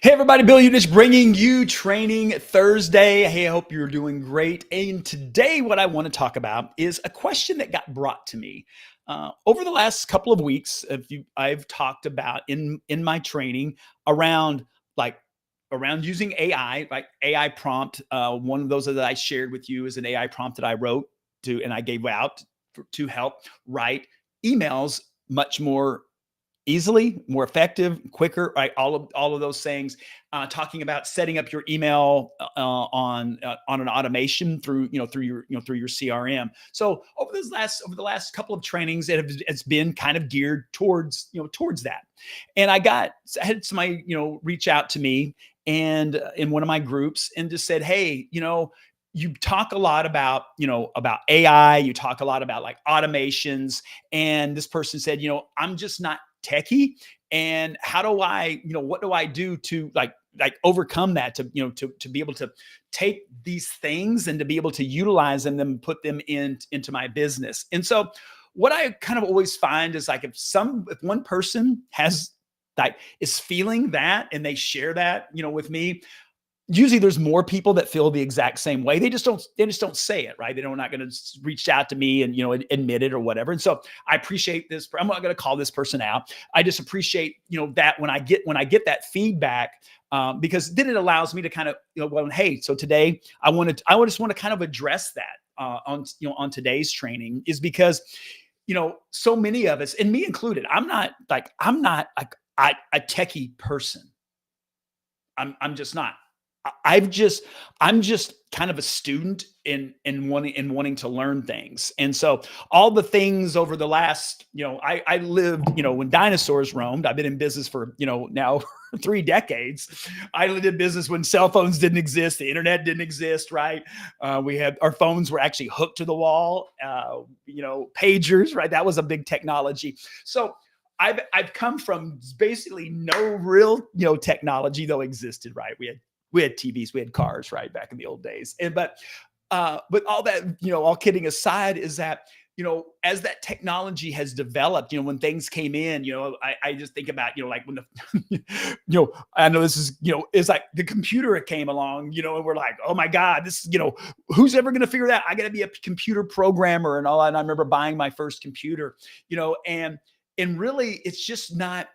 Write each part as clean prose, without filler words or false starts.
Hey everybody, Bill Udich bringing you Training Thursday. Hey, I hope you're doing great. And today what I want to talk about is a question that got brought to me. Over the last couple of weeks, I've talked about in my training around like around using AI, like AI prompt. One of those that I shared with you is an AI prompt that I wrote to and I gave out to help write emails much more easily, more effective, quicker, right? All of those things. Talking about setting up your email on an automation through your CRM. So over the last couple of trainings, it's been kind of geared towards that. And I had somebody reach out to me and in one of my groups and just said, hey, you talk a lot about AI, you talk a lot about like automations, and this person said, I'm just not techie, and how do I, what do I do to like overcome that, to be able to take these things and to be able to utilize them and put them into my business. And so what I kind of always find is like if one person has like is feeling that and they share that with me, usually there's more people that feel the exact same way. They just don't say it, right? They're not going to reach out to me and admit it or whatever. And so I appreciate this. I'm not going to call this person out. I just appreciate that when I get that feedback, because then it allows me to kind of well, hey, so today I just want to kind of address that on today's training, is because so many of us, and me included, I'm not like a techie person. I'm just not. I'm just kind of a student in wanting to learn things. And so all the things over the last, I lived, when dinosaurs roamed. I've been in business for, now 3 decades. I did business when cell phones didn't exist, the internet didn't exist, right? We had our phones were actually hooked to the wall, pagers, right? That was a big technology. So I've come from basically no real, technology though existed, right? We had TVs, we had cars, right, back in the old days. But all that, all kidding aside, is that as that technology has developed, when things came in, I just think about, like when I know this is, it's like the computer came along, and we're like, oh my God, this, who's ever going to figure that? I got to be a computer programmer and all that. And I remember buying my first computer, and really it's just not,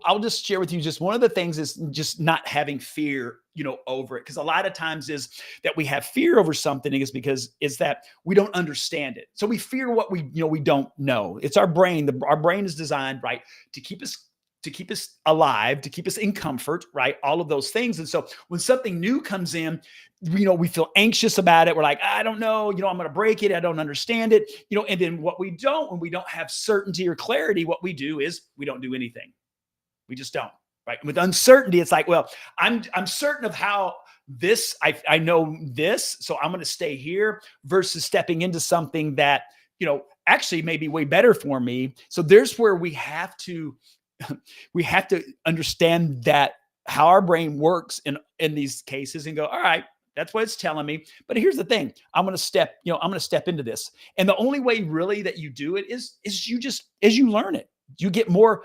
I'll just share with you, just one of the things is just not having fear, over it. Because a lot of times is that we have fear over something is because it's that we don't understand it. So we fear what we don't know. It's our brain. Our brain is designed, right, to keep us alive, to keep us in comfort, right? All of those things. And so when something new comes in, we feel anxious about it. We're like, I don't know, I'm going to break it. I don't understand it, and then when we don't have certainty or clarity, what we do is we don't do anything. We just don't, right? With uncertainty, it's like, well, I'm certain of how this, I know this, so I'm going to stay here versus stepping into something that, actually may be way better for me. So there's where we have to understand that how our brain works in these cases and go, all right, that's what it's telling me. But here's the thing. I'm going to step into this. And the only way really that you do it is you just, as you learn it, you get more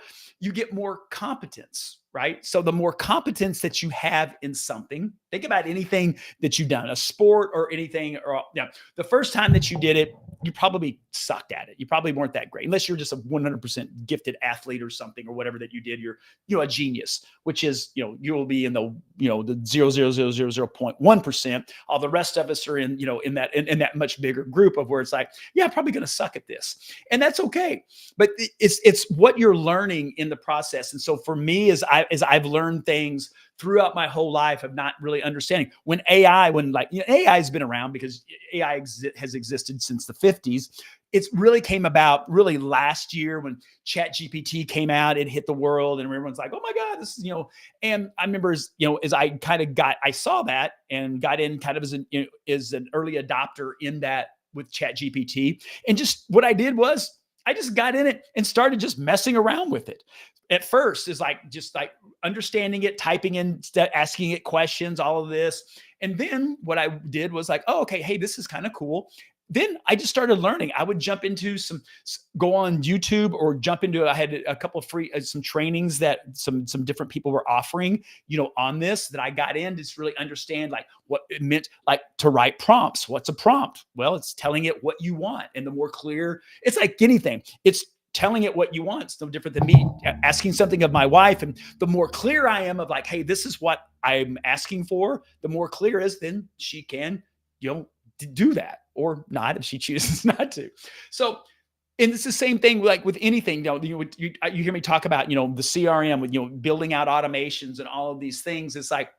competence, right? So the more competence that you have in something, think about anything that you've done, a sport or anything, or the first time that you did it, you probably sucked at it. You probably weren't that great, unless you're just a 100% gifted athlete or something, or whatever that you did. You're a genius, which is, you will be in the, the 0.1%. All the rest of us are in, in that much bigger group of where it's like, yeah, I'm probably going to suck at this. And that's okay. But it's what you're learning in the process. And so for me, as I've learned things throughout my whole life of not really understanding AI has been around, because AI has existed since the 50s. It's really came about really last year when ChatGPT came out and hit the world, and everyone's like, oh my God, this is, and I remember as I kind of I saw that and got in kind of as an early adopter in that with ChatGPT. And just what I did was I just got in it and started just messing around with it. At first is just understanding it, typing in, asking it questions, all of this. And then what I did was like, oh, okay, hey, this is kind of cool. then I just started learning. I would jump into go on YouTube or jump into, I had a couple of free, some trainings that some different people were offering, on this, that I got in to really understand like what it meant, like to write prompts. What's a prompt? Well, it's telling it what you want. And the more clear, it's like anything. It's telling it what you want. It's no different than me asking something of my wife. And the more clear I am of like, hey, this is what I'm asking for, the more clear is, then she can, do that or not if she chooses not to. So, and it's the same thing like with anything. You hear me talk about, the CRM with, building out automations and all of these things. It's like,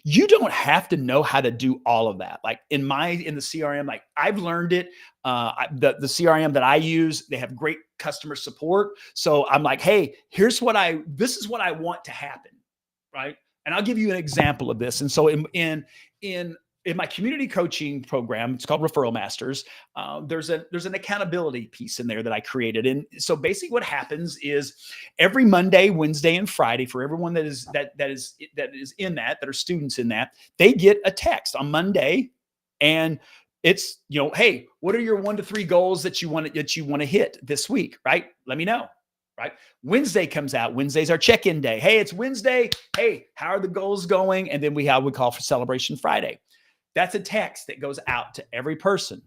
you don't have to know how to do all of that. Like in the CRM, like I've learned it. The CRM that I use, they have great customer support. So I'm like, hey, this is what I want to happen, right? And I'll give you an example of this. And so in my community coaching program, it's called Referral Masters. There's an accountability piece in there that I created. And so basically what happens is every Monday, Wednesday, and Friday, for everyone that is in that are students in that, they get a text on Monday, and it's, hey, what are your 1 to 3 goals that you want to hit this week? Right? Let me know. Right? Wednesday comes out. Wednesday's our check-in day. Hey, it's Wednesday. Hey, how are the goals going? And then we have what we call for Celebration Friday. That's a text that goes out to every person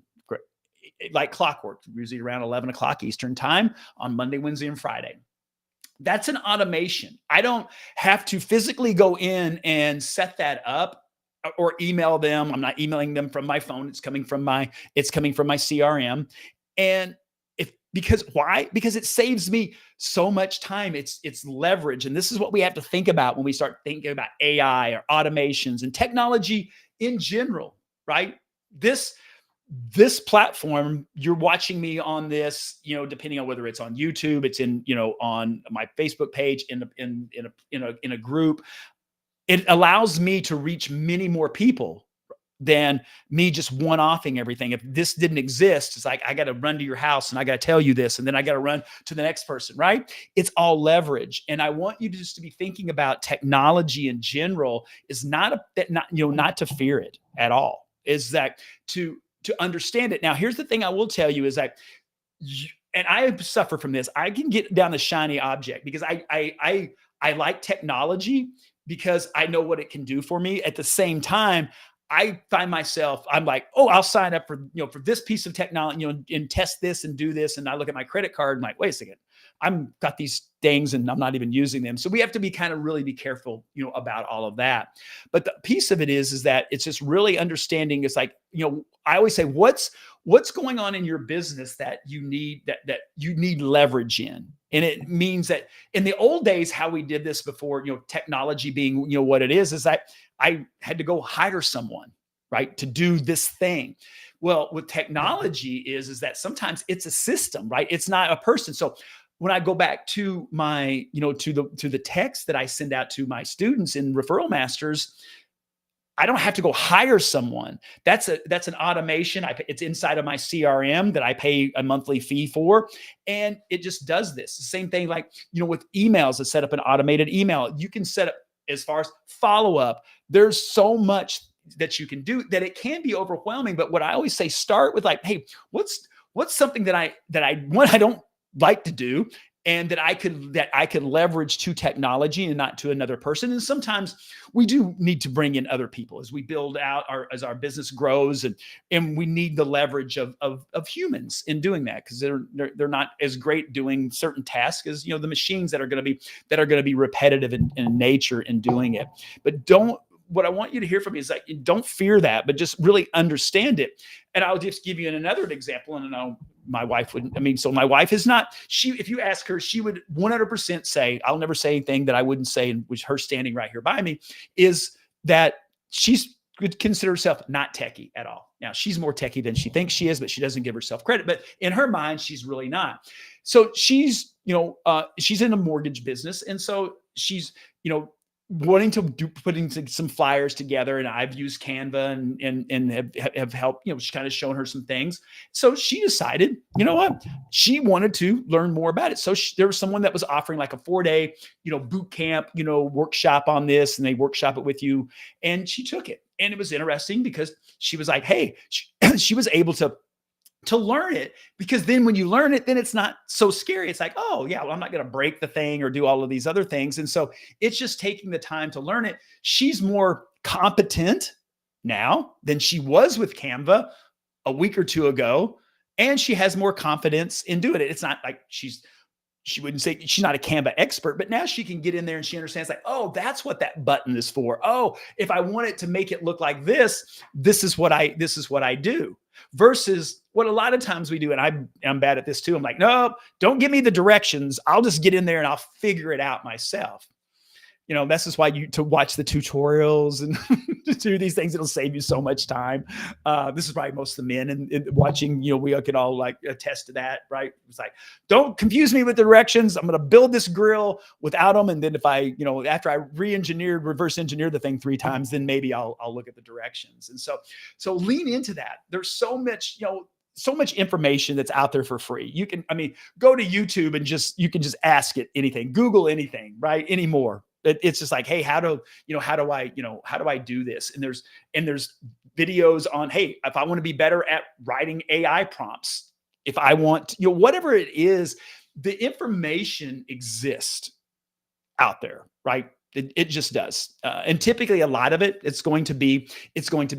like clockwork, usually around 11 o'clock Eastern time on Monday, Wednesday, and Friday. That's an automation. I don't have to physically go in and set that up or email them. I'm not emailing them from my phone. It's coming from my CRM. And why? Because it saves me so much time. It's leverage. And this is what we have to think about when we start thinking about AI or automations and technology in general, right? This platform, you're watching me on this, depending on whether it's on YouTube, it's in, on my Facebook page, in a group. It allows me to reach many more people than me just one-offing everything. If this didn't exist, it's like, I got to run to your house and I got to tell you this, and then I got to run to the next person, right? It's all leverage. And I want you to be thinking about technology in general is not to fear it at all, is that to understand it. Now, here's the thing I will tell you is that, and I suffer from this, I can get down the shiny object because I like technology because I know what it can do for me. At the same time, I find myself, I'm like, oh, I'll sign up for this piece of technology, and test this and do this. And I look at my credit card and I'm like, wait a second, I'm got these things and I'm not even using them. So we have to really be careful, about all of that. But the piece of it is that it's just really understanding. It's like, I always say, what's going on in your business that you need, that you need leverage in. And it means that in the old days, how we did this before, technology being, what it is that I had to go hire someone, right, to do this thing. Well, with technology is that sometimes it's a system, right? It's not a person. So when I go back to my, to the text that I send out to my students in Referral Masters, I don't have to go hire someone. That's an automation. It's inside of my CRM that I pay a monthly fee for. And it just does this. The same thing like, with emails, to set up an automated email. You can set up as far as follow-up. There's so much that you can do that it can be overwhelming. But what I always say, start with like, hey, what's something that I don't like to do, and that I could leverage to technology and not to another person. And sometimes we do need to bring in other people as we build out as our business grows, and we need the leverage of humans in doing that, because they're not as great doing certain tasks as the machines that are going to be repetitive in nature in doing it. But what I want you to hear from me is like, don't fear that, but just really understand it. And I'll just give you another example. And I know my wife wouldn't, so my wife is not, if you ask her, she would 100% say, I'll never say anything that I wouldn't say, and with her standing right here by me, is that would consider herself not techie at all. Now, she's more techie than she thinks she is, but she doesn't give herself credit. But in her mind, she's really not. So she's in a mortgage business. And so she's, wanting to putting some flyers together, and I've used Canva and have helped, she's kind of shown her some things. So she decided, she wanted to learn more about it. So there was someone that was offering like a 4-day, boot camp, workshop on this, and they workshop it with you. And she took it. And it was interesting because she was like, hey, she was able to to learn it, because then when you learn it, then it's not so scary. It's like, oh yeah, well, I'm not going to break the thing or do all of these other things. And so it's just taking the time to learn it. She's more competent now than she was with Canva a week or two ago. And she has more confidence in doing it. It's not like she wouldn't say she's not a Canva expert, but now she can get in there and she understands like, oh, that's what that button is for. Oh, if I want it to make it look like this is what I do. Versus what a lot of times we do, and I'm bad at this too. I'm like, no, don't give me the directions. I'll just get in there and I'll figure it out myself. This is why you to watch the tutorials and to do these things. It'll save you so much time. This is probably most of the men and watching, we can all like attest to that, right? It's like, don't confuse me with directions. I'm going to build this grill without them. And then if I, after I reverse engineer the thing 3 times, then maybe I'll look at the directions. And so lean into that. There's so much, so much information that's out there for free. You can, go to YouTube and you can just ask it anything, Google anything, right? Anymore. It's just like, hey, how do I do this? And there's videos on, hey, if I want to be better at writing AI prompts, if I want, whatever it is, the information exists out there, right? It just does. And typically a lot of it, it's going to be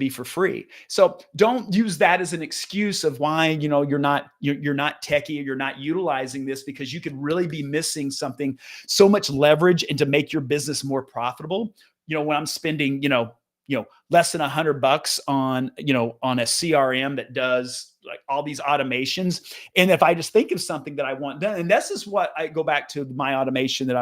for free. So don't use that as an excuse of why, you're not techie or you're not utilizing this, because you could really be missing something, so much leverage, and to make your business more profitable. When I'm spending, less than $100 on a CRM that does like all these automations. And if I just think of something that I want done, and this is what I go back to my automation that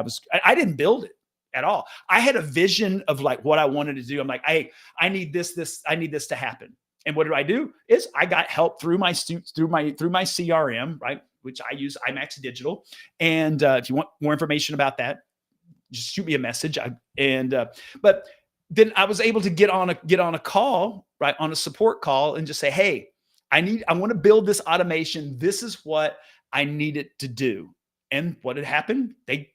I didn't build it at all. I had a vision of like what I wanted to do. I'm like, I need this, I need this to happen. And what did I do is I got help through my CRM, right? Which I use IMAX Digital. And if you want more information about that, just shoot me a message. But then I was able to get on a call, right? On a support call, and just say, hey, I want to build this automation. This is what I need it to do. And what had happened? They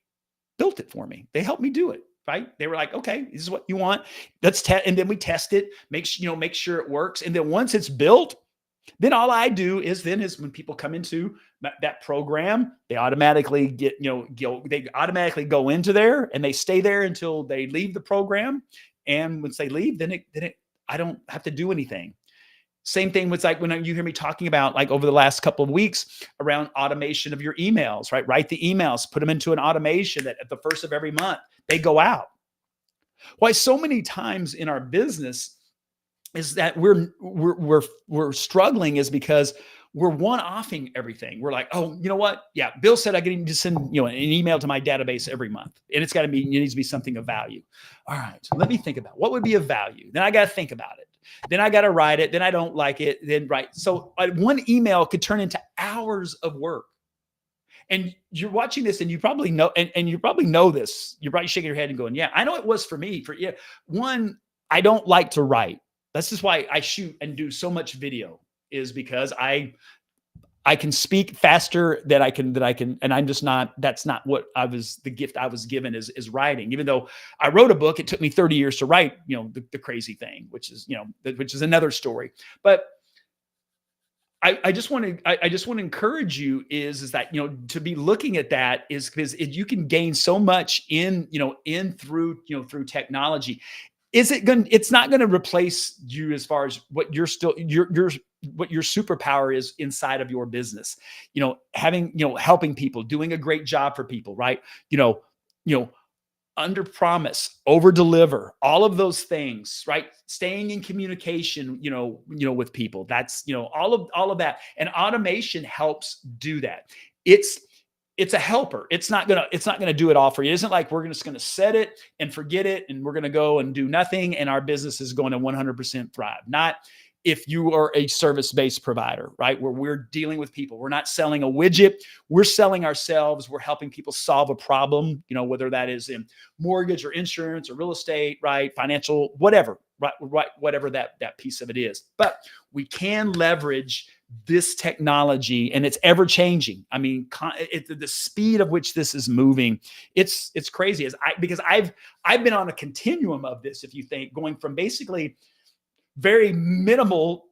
built it for me. They helped me do it, right? They were like, okay, this is what you want. Let's test. And then we test it, make sure it works. And then once it's built, then all I do is when people come into that program, they automatically they automatically go into there and they stay there until they leave the program. And once they leave, then I don't have to do anything. Same thing with like when you hear me talking about like over the last couple of weeks around automation of your emails, right? Write the emails, put them into an automation that at the first of every month, they go out. Why so many times in our business is that we're struggling is because we're one-offing everything. We're like, oh, you know what? Yeah, Bill said I need to send an email to my database every month, and it needs to be something of value. All right, so let me think about what would be of value. Then I got to think about it. Then I got to write it. Then I don't like it. Then write. So one email could turn into hours of work. And you're watching this, and you probably know, and you probably know this. You're probably shaking your head and going, "Yeah, I know it was for me." One, I don't like to write. That's just why I shoot and do so much video, is because I can speak faster than I can, and I'm just not, that's not what the gift I was given is writing. Even though I wrote a book, it took me 30 years to write, the crazy thing, which is another story. But I just want to encourage you is that, to be looking at that is because you can gain so much through technology. It's not going to replace you as far as what what your superpower is inside of your business, helping people, doing a great job for people, right? Under promise, over deliver, all of those things, right? Staying in communication, with people. That's, all of that. And automation helps do that. It's a helper. It's not gonna do it all for you. It isn't like we're just gonna set it and forget it, and we're gonna go and do nothing, and our business is going to 100% thrive. Not if you are a service-based provider, right? Where we're dealing with people. We're not selling a widget. We're selling ourselves. We're helping people solve a problem, whether that is in mortgage or insurance or real estate, right? Financial, whatever, right? Whatever that piece of it is. But we can leverage this technology, and it's ever changing. I mean, the speed of which this is moving, it's crazy. Because I've been on a continuum of this. If you think going from basically very minimal,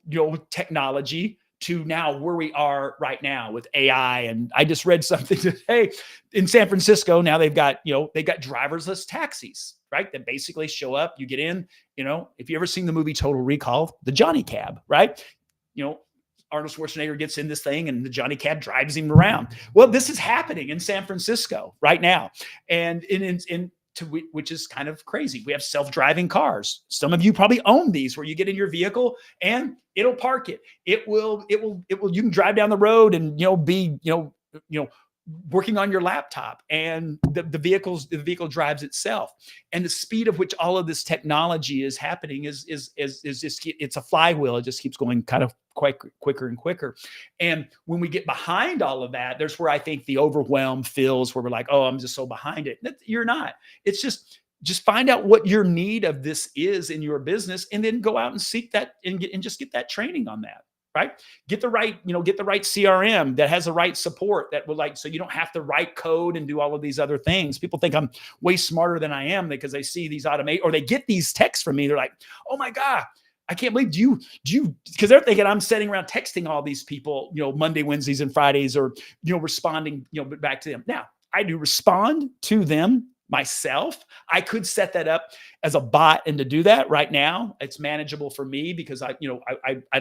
technology to now where we are right now with AI. And I just read something today in San Francisco. Now they've got, they've got driverless taxis, right? That basically show up, you get in, if you ever seen the movie Total Recall, the Johnny Cab, right? Arnold Schwarzenegger gets in this thing and the Johnny Cab drives him around. Well, this is happening in San Francisco right now. And which is kind of crazy. We have self-driving cars. Some of you probably own these where you get in your vehicle and it'll park it. It will, you can drive down the road and, be, working on your laptop, and the vehicle drives itself. And the speed of which all of this technology is happening is just, it's a flywheel. It just keeps going kind of quicker and quicker. And when we get behind all of that, there's where I think the overwhelm feels, where we're like, oh, I'm just so behind it. You're not. It's just find out what your need of this is in your business, and then go out and seek that and just get that training on that. Right? Get the right CRM that has the right support that will, so you don't have to write code and do all of these other things. People think I'm way smarter than I am because they see these or they get these texts from me. They're like, oh my God, I can't believe because they're thinking I'm sitting around texting all these people, Monday, Wednesdays, and Fridays, or, responding, back to them. Now, I do respond to them myself. I could set that up as a bot, and to do that right now, it's manageable for me because I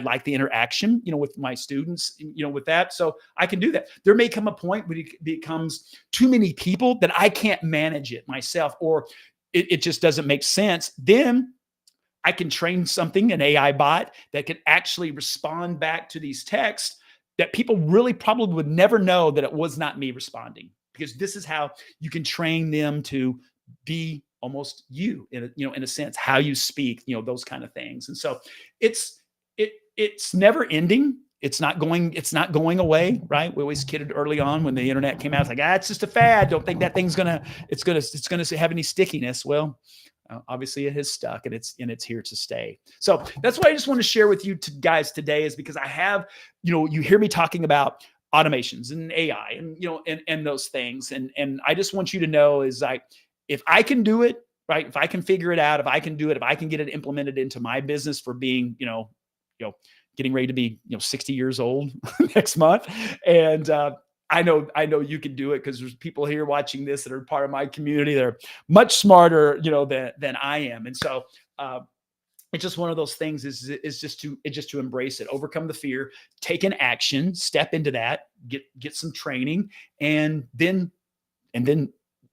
like the interaction, with my students, with that. So I can do that. There may come a point when it becomes too many people that I can't manage it myself, or it just doesn't make sense. Then I can train an AI bot that can actually respond back to these texts that people really probably would never know that it was not me responding. Because this is how you can train them to be almost you, in a sense, how you speak, those kind of things. And so it's never ending. It's not going away, right? We always kidded early on when the internet came out. It's like, it's just a fad. Don't think that thing's gonna have any stickiness. Well, obviously it has stuck, and it's here to stay. So that's what I just want to share with you guys today, is because I have, you hear me talking about automations and AI and, and those things. And I just want you to know is, like, if I can do it, right? If I can figure it out, if I can do it, if I can get it implemented into my business for being, getting ready to be, 60 years old next month. And, I know you can do it, because there's people here watching this that are part of my community that are much smarter, than I am. And so, it's just one of those things is just to embrace it, overcome the fear, take an action, step into that, get some training, and then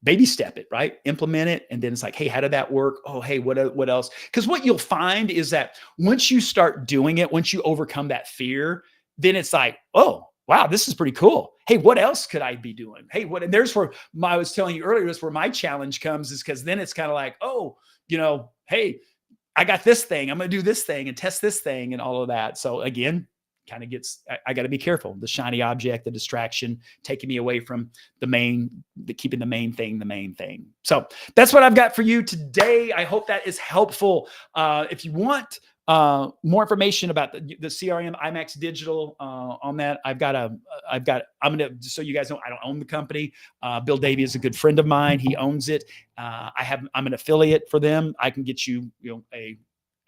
baby step it, right? Implement it. And then it's like, hey, how did that work? Oh, hey, what else? Because what you'll find is that once you start doing it, once you overcome that fear, then it's like, oh, wow, this is pretty cool. Hey, what else could I be doing? Hey, and there's where I was telling you earlier, that's where my challenge comes, is because then it's kind of like, oh, hey, I got this thing, I'm going to do this thing and test this thing and all of that. So again, kind of I got to be careful. The shiny object, the distraction, taking me away from keeping the main thing. So that's what I've got for you today. I hope that is helpful. If you want more information about the CRM IMAX Digital, on that, I'm going to, just so you guys know, I don't own the company. Bill Davey is a good friend of mine. He owns it. I'm an affiliate for them. I can get you,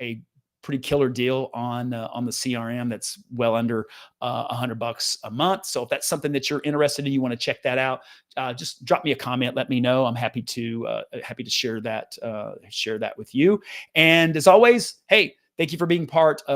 a pretty killer deal on the CRM that's well under $100 a month. So if that's something that you're interested in, you want to check that out, just drop me a comment. Let me know. I'm happy to share that with you. And as always, hey, thank you for being part of